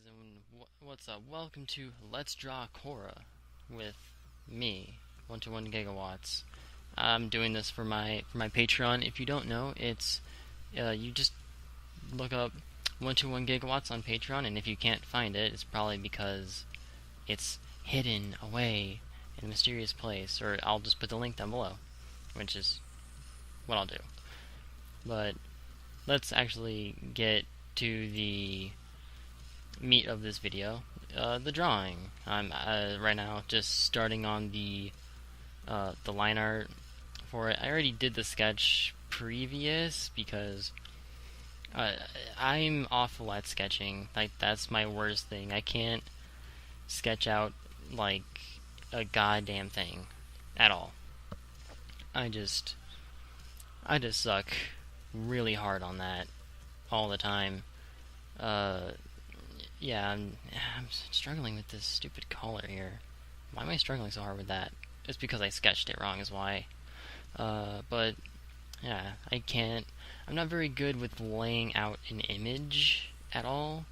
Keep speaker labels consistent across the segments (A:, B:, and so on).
A: and what's up? Welcome to Let's Draw Korra with me, 121 Gigawatts. I'm doing this for my Patreon. If you don't know, it's you just look up 121 Gigawatts on Patreon, and if you can't find it, it's probably because it's hidden away in a mysterious place, or I'll just put the link down below, which is what I'll do. But let's actually get to the meat of this video, the drawing. I'm right now just starting on the line art for it. I already did the sketch previous because I'm awful at sketching. Like, that's my worst thing. I can't sketch out like a goddamn thing at all. I just suck really hard on that all the time. Yeah, I'm struggling with this stupid color here. Why am I struggling so hard with that? It's because I sketched it wrong is why. But yeah, I'm not very good with laying out an image at all.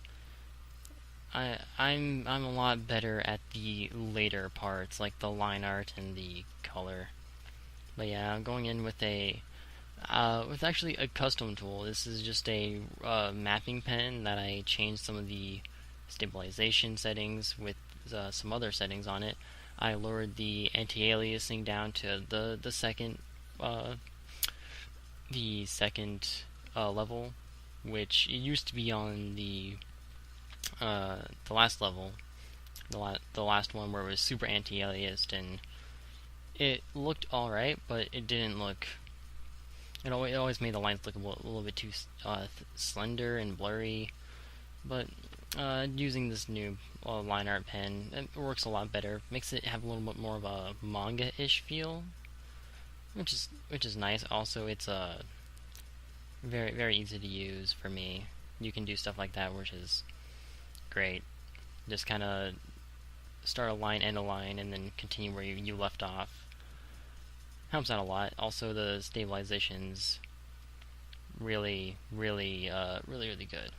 A: I'm a lot better at the later parts, like the line art and the color. But yeah, I'm going in with with actually a custom tool. This is just a mapping pen that I changed some of the stabilization settings with some other settings on it. I lowered the anti-aliasing down to the second level, which it used to be on the last level, the last one where it was super anti-aliased, and it looked alright, but it didn't look. It always made the lines look a little bit too slender and blurry. But using this new line art pen, it works a lot better. Makes it have a little bit more of a manga-ish feel, which is nice. Also, it's very very easy to use for me. You can do stuff like that, which is great. Just kind of start a line, end a line, and then continue where you left off. Helps out a lot. Also, the stabilization's really good.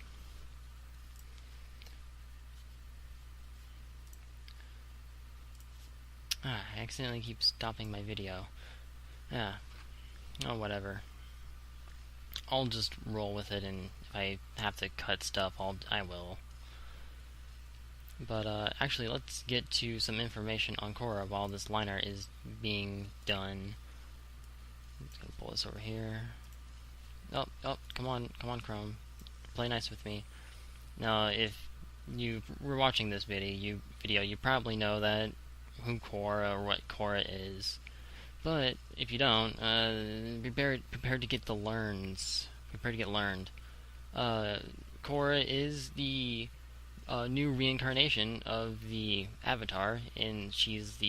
A: I accidentally keep stopping my video. Yeah. Oh, whatever. I'll just roll with it, and if I have to cut stuff, I will. But actually, let's get to some information on Korra while this line art is being done. I'm just gonna pull this over here. Oh, come on, Chrome. Play nice with me. Now, if you were watching this video, you probably know that who Korra or what Korra is. But if you don't, prepare to get the learns. Prepare to get learned. Korra is the new reincarnation of the Avatar, and she's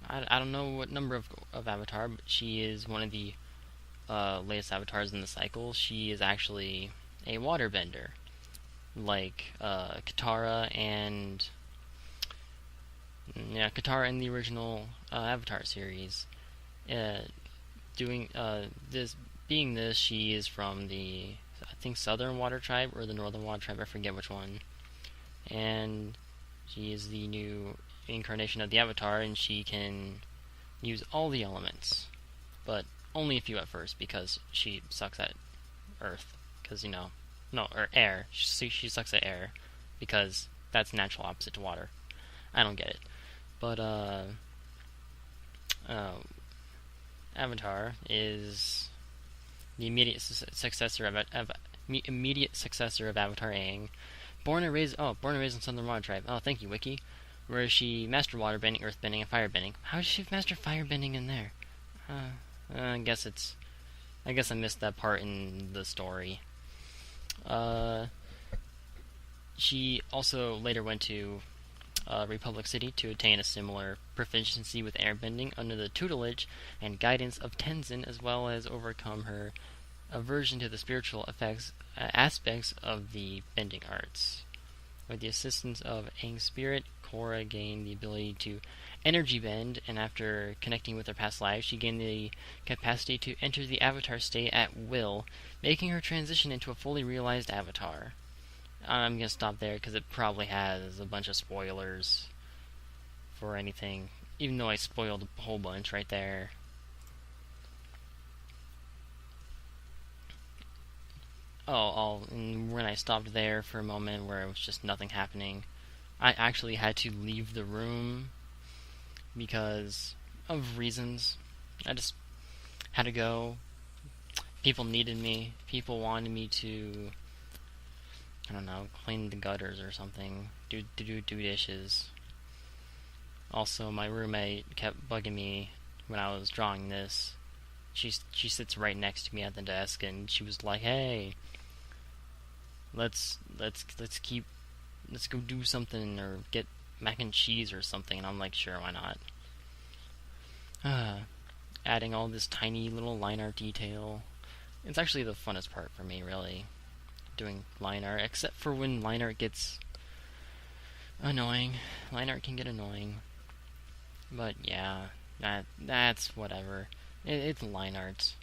A: I don't know what number of Avatar, but she is one of the latest Avatars in the cycle. She is actually a waterbender, like Katara Katara in the original Avatar series. She is from the, I think, Southern Water Tribe or the Northern Water Tribe. I forget which one. And she is the new incarnation of the Avatar, and she can use all the elements, but only a few at first because she sucks at Earth. Because or air. She sucks at air because that's natural opposite to water. I don't get it. But Avatar is the immediate successor of Avatar Aang. Born and raised in Southern Water Tribe. Oh, thank you, Wiki. Where she mastered waterbending, earthbending, and firebending. How did she master firebending in there? I guess I missed that part in the story. She also later went to Republic City to attain a similar proficiency with airbending under the tutelage and guidance of Tenzin, as well as overcome her aversion to the spiritual aspects of the bending arts. With the assistance of Aang's spirit, Korra gained the ability to energy bend, and after connecting with her past life, she gained the capacity to enter the avatar state at will, making her transition into a fully realized avatar. I'm gonna stop there because it probably has a bunch of spoilers for anything, even though I spoiled a whole bunch right there. And when I stopped there for a moment where it was just nothing happening, I actually had to leave the room because of reasons. I just had to go. People needed me. People wanted me to, I don't know, clean the gutters or something. Do dishes. Also, my roommate kept bugging me when I was drawing this. She sits right next to me at the desk, and she was like, "Hey, let's go do something or get mac and cheese or something." And I'm like, "Sure, why not?" Adding all this tiny little line art detail. It's actually the funnest part for me, really, doing line art, except for when line art gets annoying. Line art can get annoying. But yeah, that's whatever. It's line art.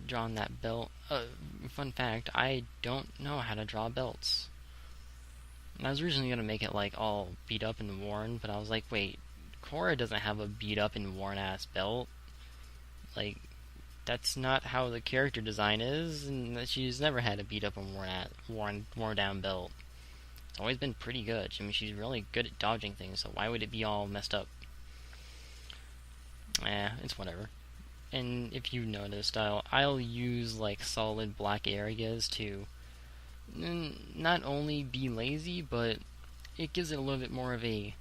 A: Drawing that belt. Fun fact, I don't know how to draw belts. And I was originally going to make it like all beat up and worn, but I was like, wait, Korra doesn't have a beat up and worn ass belt. Like, that's not how the character design is, and she's never had a beat up and worn down belt. It's always been pretty good. I mean, she's really good at dodging things, so why would it be all messed up? It's whatever. And if you noticed, I'll use like solid black areas to not only be lazy, but it gives it a little bit more of a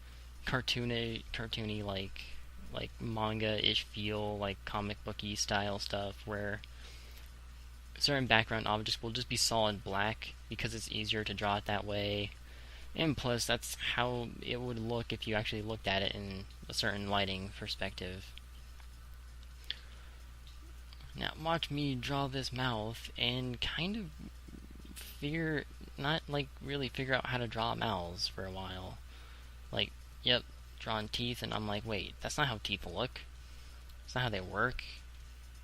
A: cartoony like manga-ish feel, like comic booky style stuff, where certain background objects will just be solid black because it's easier to draw it that way. And plus, that's how it would look if you actually looked at it in a certain lighting perspective. Now, watch me draw this mouth and kind of really figure out how to draw mouths for a while. Like, yep, drawing teeth, and I'm like, wait, that's not how teeth look. That's not how they work.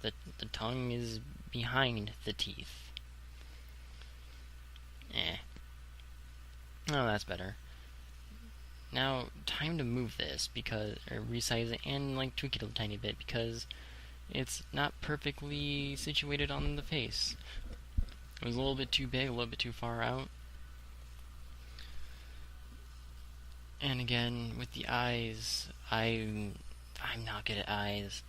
A: The tongue is behind the teeth. Oh, that's better. Now, time to move this, or resize it and like tweak it a tiny bit, because it's not perfectly situated on the face. It was a little bit too big, a little bit too far out. And again, with the eyes, I'm not good at eyes.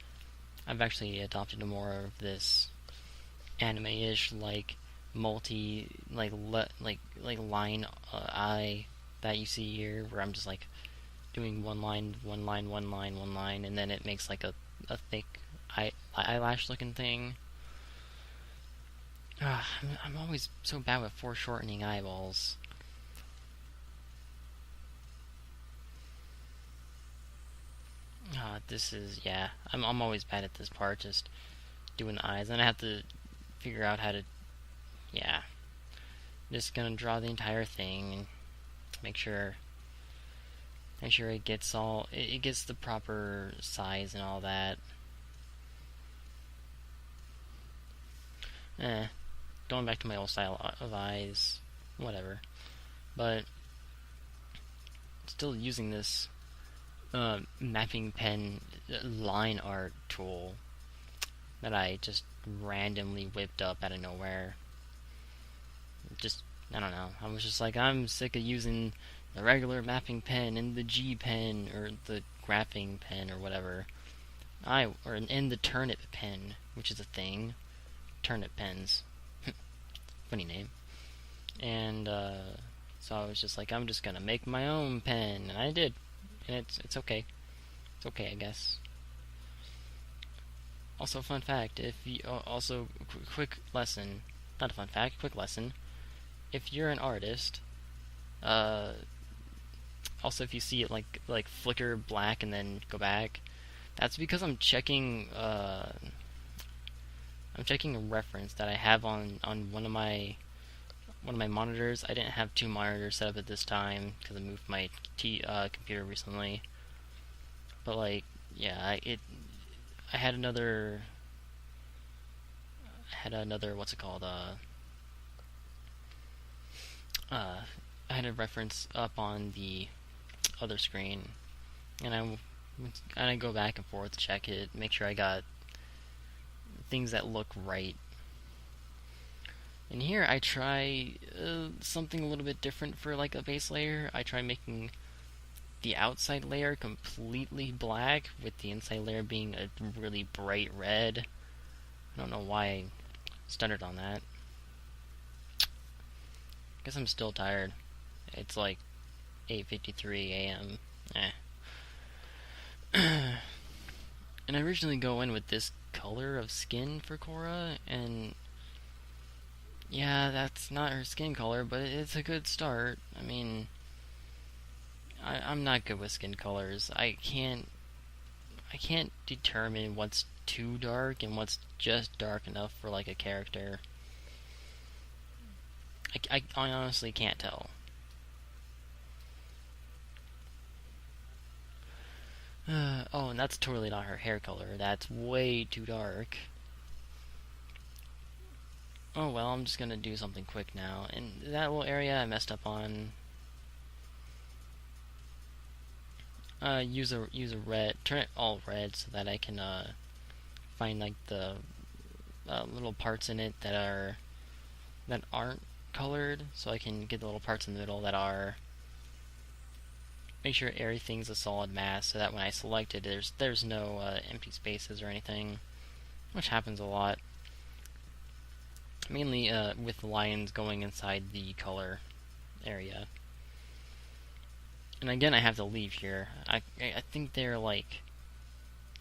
A: I've actually adopted more of this anime-ish, like line eye that you see here, where I'm just like doing one line, and then it makes like a thick eyelash looking thing. I'm always so bad with foreshortening eyeballs. I'm always bad at this part, just doing the eyes, and I have to figure out how to, just gonna draw the entire thing and make sure it gets the proper size and all that. Going back to my old style of eyes, whatever. But still using this mapping pen line art tool that I just randomly whipped up out of nowhere. I don't know. I was just like, I'm sick of using the regular mapping pen and the G pen or the graphing pen or whatever. And the turnip pen, which is a thing. Turnip pens. Funny name. And so I was just like, I'm just gonna make my own pen, and I did. And it's okay. It's okay, I guess. Also, fun fact, quick lesson. Not a fun fact, quick lesson. If you're an artist, also if you see it like flicker black and then go back, that's because I'm checking a reference that I have on one of my one of my monitors. I didn't have two monitors set up at this time because I moved my computer recently. But like, yeah, I had another what's it called? I had a reference up on the other screen, and I go back and forth, check it, make sure I got things that look right. And here I try something a little bit different for like a base layer. I try making the outside layer completely black, with the inside layer being a really bright red. I don't know why I stuttered on that. Guess I'm still tired. It's like 8:53 a.m. And I originally go in with this color of skin for Korra, and yeah, that's not her skin color, but it's a good start. I mean, I'm not good with skin colors. I can't determine what's too dark and what's just dark enough for like a character. I honestly can't tell. Oh, and that's totally not her hair color. That's way too dark. Oh well, I'm just gonna do something quick now. And that little area I messed up on. Use a red, turn it all red so that I can find like the little parts in it that aren't colored, so I can get the little parts in the middle that are. Make sure everything's a solid mass, so that when I select it, there's no empty spaces or anything, which happens a lot. Mainly with the lines going inside the color area. And again, I have to leave here. I think they're like,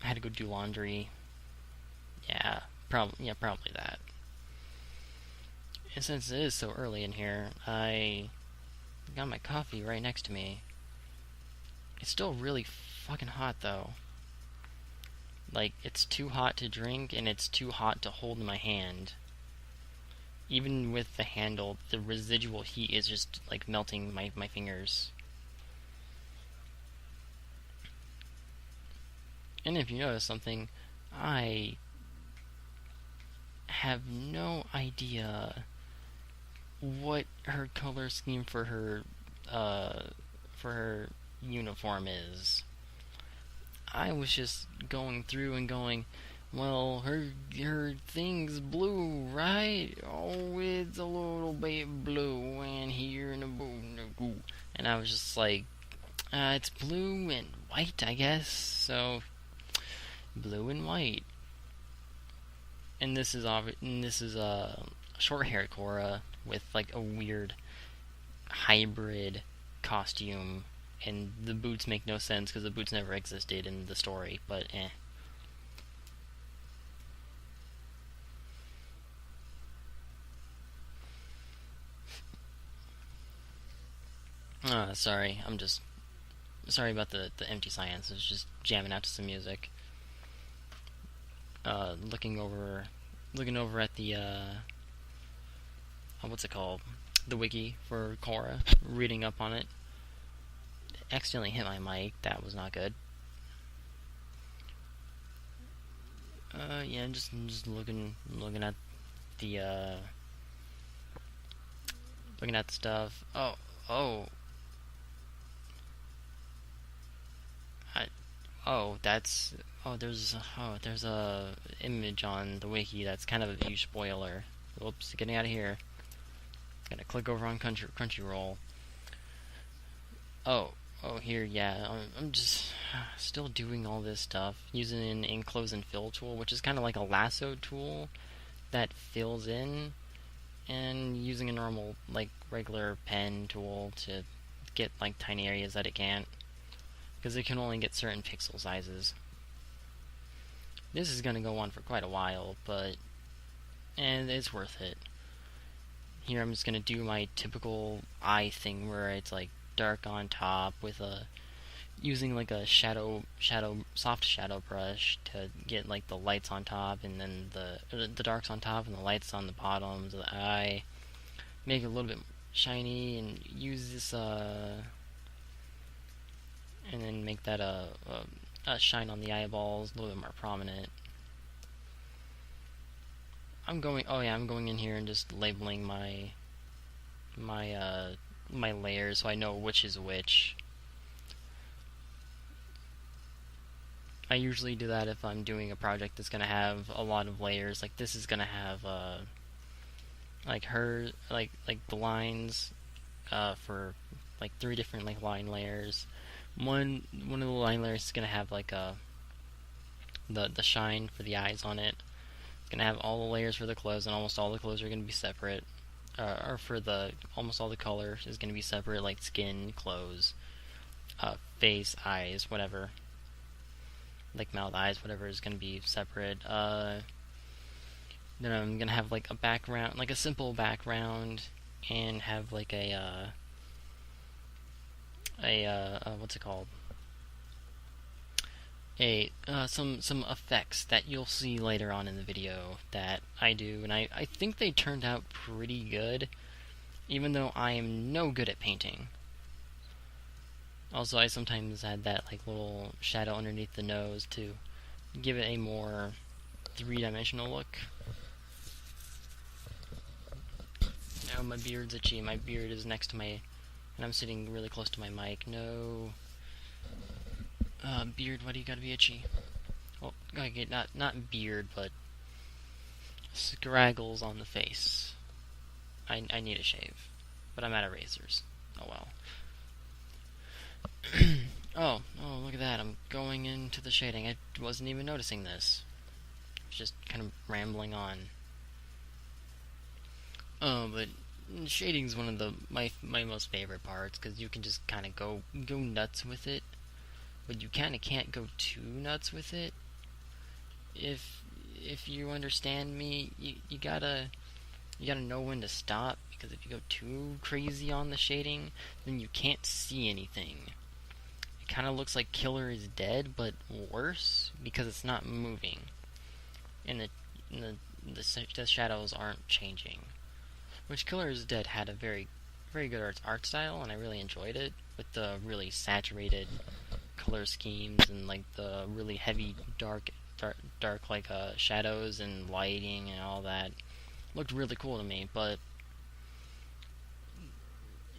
A: I had to go do laundry. Yeah, probably that. And since it is so early in here, I got my coffee right next to me. It's still really fucking hot though. Like, it's too hot to drink, and it's too hot to hold in my hand. Even with the handle, the residual heat is just like melting my fingers. And if you notice something, I have no idea what her color scheme for her uniform is. I was just going through and going, well, her thing's blue, right? Oh, it's a little bit blue, and here and a boo. And I was just like, it's blue and white, I guess. So, blue and white. And this is short-haired Korra with like a weird hybrid costume, and the boots make no sense because the boots never existed in the story. But sorry, I'm just sorry about the empty silence. I was just jamming out to some music. Looking over at the what's it called? The wiki for Korra, reading up on it. Accidentally hit my mic. That was not good. Yeah, just looking at the looking at the stuff. There's a image on the wiki that's kind of a huge spoiler. Oops, getting out of here. Gotta click over on Crunchyroll. Oh, here, yeah. I'm just still doing all this stuff using an enclose and fill tool, which is kind of like a lasso tool that fills in, and using a normal, like, regular pen tool to get, like, tiny areas that it can't, because it can only get certain pixel sizes. This is gonna go on for quite a while, and it's worth it. Here I'm just gonna do my typical eye thing where it's like dark on top with using like a soft shadow brush to get like the lights on top, and then the darks on top and the lights on the bottoms of the eye. make it a little bit shiny and use this and then make that a shine on the eyeballs a little bit more prominent. I'm going in here and just labeling my layers so I know which is which. I usually do that if I'm doing a project that's gonna have a lot of layers. Like this is gonna have like the lines for like 3 different like line layers. One of the line layers is gonna have like the shine for the eyes on it. It's gonna have all the layers for the clothes, and almost all the clothes are gonna be separate. Or for the almost all the color is gonna be separate, like skin, clothes, face, eyes, whatever. Like mouth, eyes, whatever is gonna be separate. Then I'm gonna have like a background, like a simple background, and have like a what's it called? Some effects that you'll see later on in the video that I do, and I think they turned out pretty good, even though I am no good at painting. Also, I sometimes add that like little shadow underneath the nose to give it a more 3-dimensional look. Oh, my beard's itchy. My beard is next to my, and I'm sitting really close to my mic. No. Beard, why do you gotta be itchy? Well, okay, not beard, but scraggles on the face. I need a shave, but I'm out of razors. Oh well. oh, look at that. I'm going into the shading. I wasn't even noticing this. I was just kind of rambling on. Oh, but shading's one of my most favorite parts, because you can just kind of go nuts with it, but you kind of can't go too nuts with it. If you understand me, you gotta know when to stop, because if you go too crazy on the shading, then you can't see anything. It kind of looks like Killer is dead, but worse, because it's not moving, and the shadows aren't changing. Which Killer is Dead had a very good art style, and I really enjoyed it, with the really saturated color schemes and like the really heavy dark like shadows and lighting and all that. Looked really cool to me, but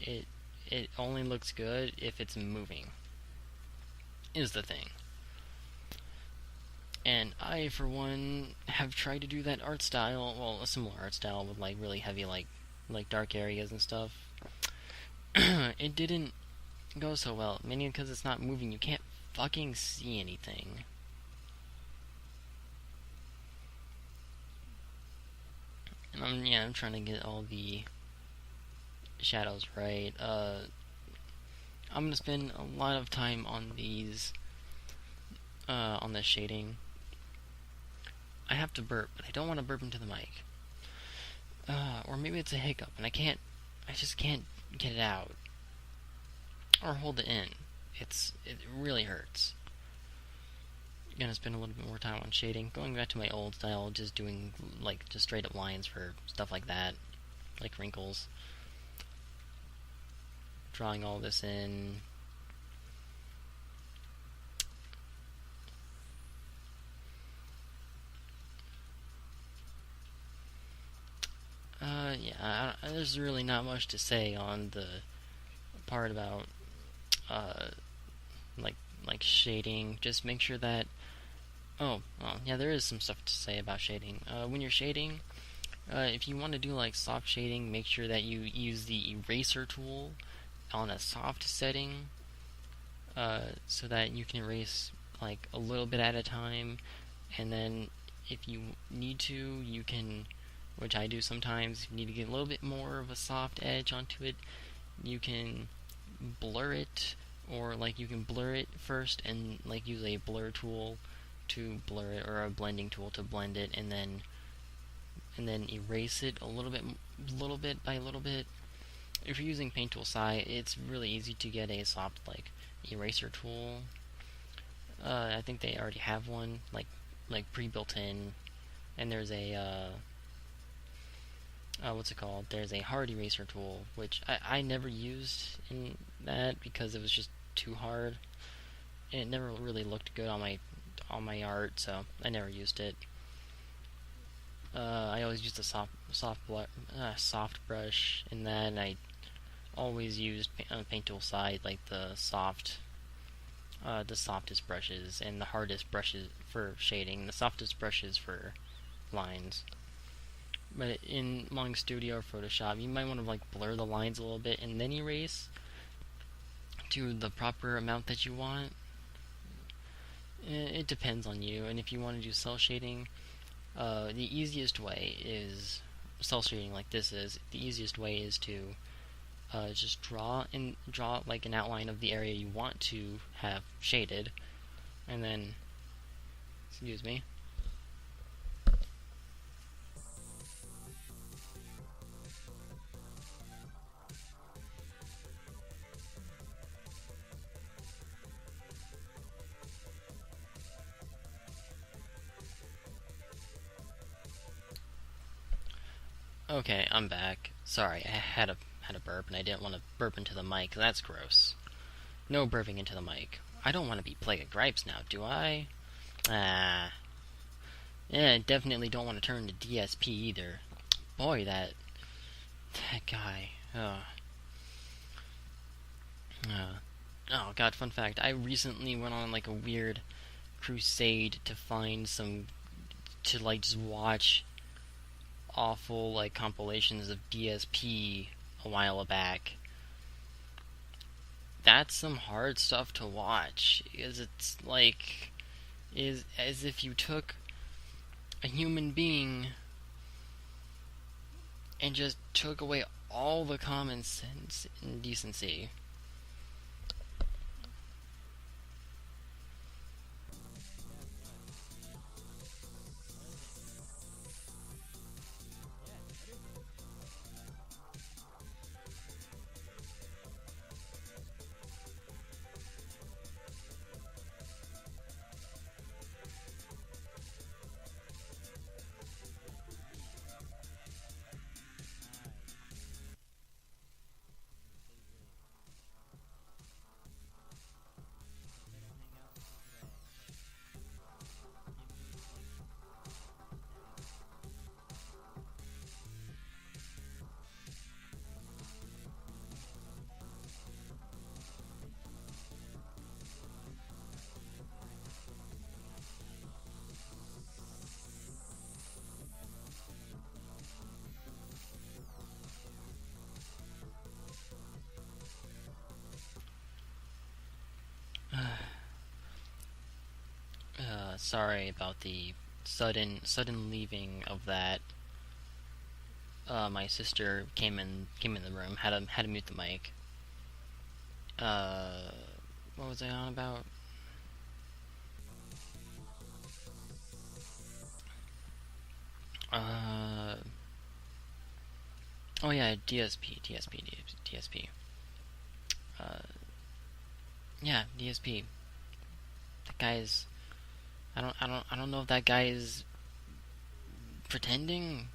A: it only looks good if it's moving, is the thing. And I, for one, have tried to do that art style, well, a similar art style with like really heavy like dark areas and stuff. It didn't go so well, mainly because it's not moving. You can't fucking see anything. And I'm trying to get all the shadows right. I'm gonna spend a lot of time on these, on the shading. I have to burp, but I don't want to burp into the mic. Or maybe it's a hiccup, and I just can't get it out. Or hold it in. It really hurts. Gonna spend a little bit more time on shading. Going back to my old style, just doing like just straight up lines for stuff like that, like wrinkles. Drawing all this in. There's really not much to say on the part about like shading. Just make sure that there is some stuff to say about shading. When you're shading, if you want to do like soft shading, make sure that you use the eraser tool on a soft setting, so that you can erase like a little bit at a time, and then if you need to, you can, which I do sometimes, if you need to get a little bit more of a soft edge onto it, you can blur it, or like you can blur it first and like use a blur tool to blur it, or a blending tool to blend it, and then erase it a little bit by little bit. If you're using Paint Tool Sai, it's really easy to get a soft like eraser tool. I think they already have one like pre-built in, and there's a what's it called? There's a hard eraser tool, which I never used in that because it was just too hard. And it never really looked good on my art, so I never used it. I always used a soft brush in that, and I always used on the paint tool side like the softest brushes and the hardest brushes for shading, the softest brushes for lines. But in Manga Studio or Photoshop, you might want to like blur the lines a little bit and then erase to the proper amount that you want. It depends on you, and if you want to do cell shading, the easiest way is cell shading like this is. The easiest way is to just draw like an outline of the area you want to have shaded, and then, excuse me. Okay, I'm back. Sorry, I had a burp and I didn't want to burp into the mic. That's gross. No burping into the mic. I don't want to be Plague of Gripes now, do I? Ah. Yeah, I definitely don't want to turn to DSP either. Boy, that guy. Oh god, fun fact. I recently went on like a weird crusade to find to like just watch awful like compilations of DSP a while back. That's some hard stuff to watch, because it's like is as if you took a human being and just took away all the common sense and decency. Sorry about the sudden leaving of that. My sister came in the room. Had to mute the mic. Uh, what was I on about? Oh yeah, DSP. Uh, yeah, DSP. That guy's. I don't know if that guy is pretending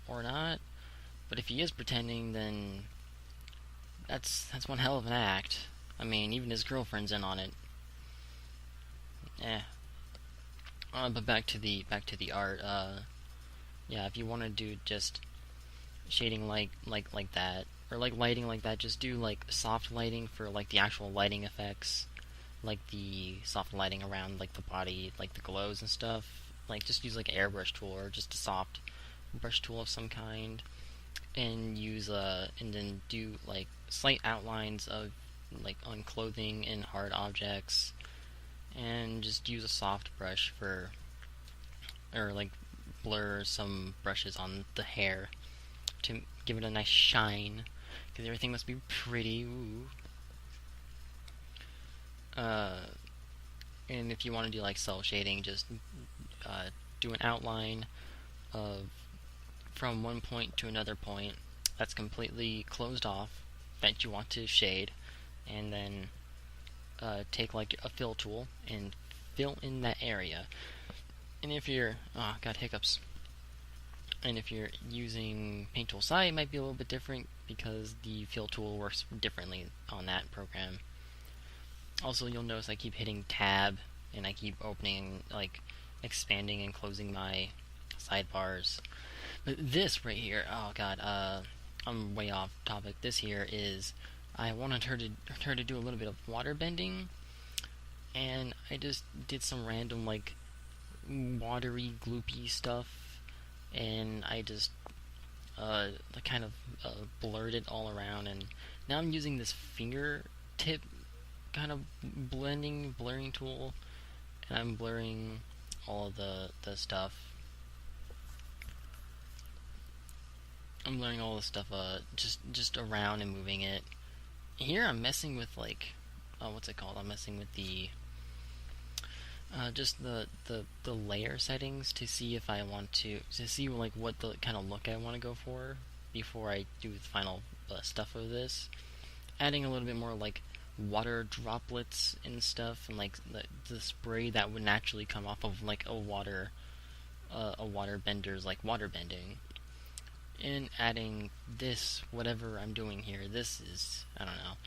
A: or not. But if he is pretending, then that's one hell of an act. I mean, even his girlfriend's in on it. Eh. But back to the art. Yeah, if you want to do just shading like that, or like lighting like that, just do like soft lighting for like the actual lighting effects, like the soft lighting around like the body, like the glows and stuff. Like just use like an airbrush tool or just a soft brush tool of some kind, and use and then do like slight outlines of like on clothing and hard objects, and just use a soft brush for, or like blur some brushes on the hair to give it a nice shine, because everything must be pretty. Ooh. And if you want to do like cell shading, just do an outline of from one point to another point that's completely closed off that you want to shade, and then take like a fill tool and fill in that area. And if you're got hiccups. And if you're using Paint Tool Sai, it might be a little bit different because the fill tool works differently on that program. Also, you'll notice I keep hitting tab and I keep opening, like, expanding and closing my sidebars. But this right here, oh god, I'm way off topic. This here is, I wanted her to do a little bit of water bending, and I just did some random, like, watery, gloopy stuff, and I just kind of blurred it all around, and now I'm using this fingertip kind of blurring tool, and I'm blurring all of the stuff. I'm blurring all the stuff just around and moving it. Here I'm messing with, like, what's it called? I'm messing with the just the layer settings to see if I want to see, like, what the kind of look I want to go for before I do the final stuff of this. Adding a little bit more, like, water droplets and stuff, and, like, the spray that would naturally come off of, like, a water bender's, like, water bending. And adding this, whatever I'm doing here, this is, I don't know,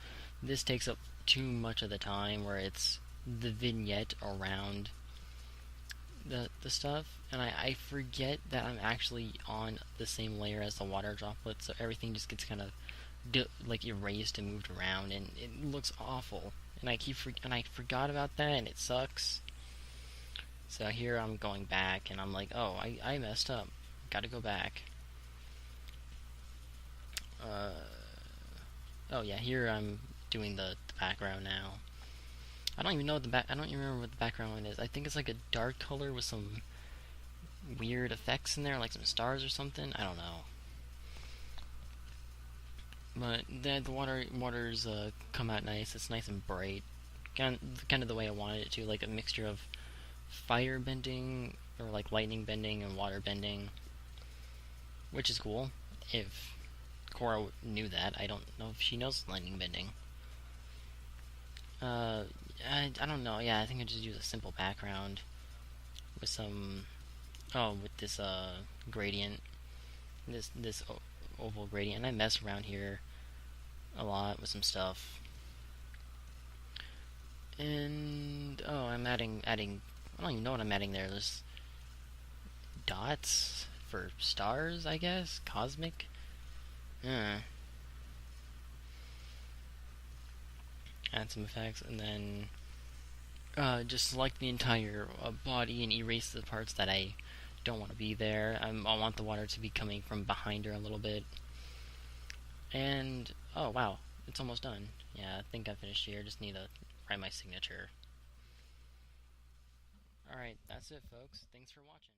A: this takes up too much of the time, where it's the vignette around the stuff, and I forget that I'm actually on the same layer as the water droplets, so everything just gets kind of like erased and moved around, and it looks awful. And I forgot about that, and it sucks. So here I'm going back, and I'm like, oh, I messed up. Got to go back. Oh yeah, here I'm doing the background now. I don't even know what I don't even remember what the background one is. I think it's like a dark color with some weird effects in there, like some stars or something. I don't know. But the water's come out nice. It's nice and bright, kind of the way I wanted it to, like a mixture of fire bending, or like lightning bending, and water bending, which is cool. If Korra knew that, I don't know if she knows lightning bending. I don't know. Yeah, I think I just use a simple background with some with this gradient, this oval gradient, and I mess around here a lot with some stuff. And I'm adding. I don't even know what I'm adding there. There's dots for stars, I guess, cosmic. Add some effects, and then just select the entire body and erase the parts that I don't want to be there. I want the water to be coming from behind her a little bit. And oh wow, it's almost done. Yeah, I think I finished here. Just need to write my signature. Alright, that's it, folks. Thanks for watching.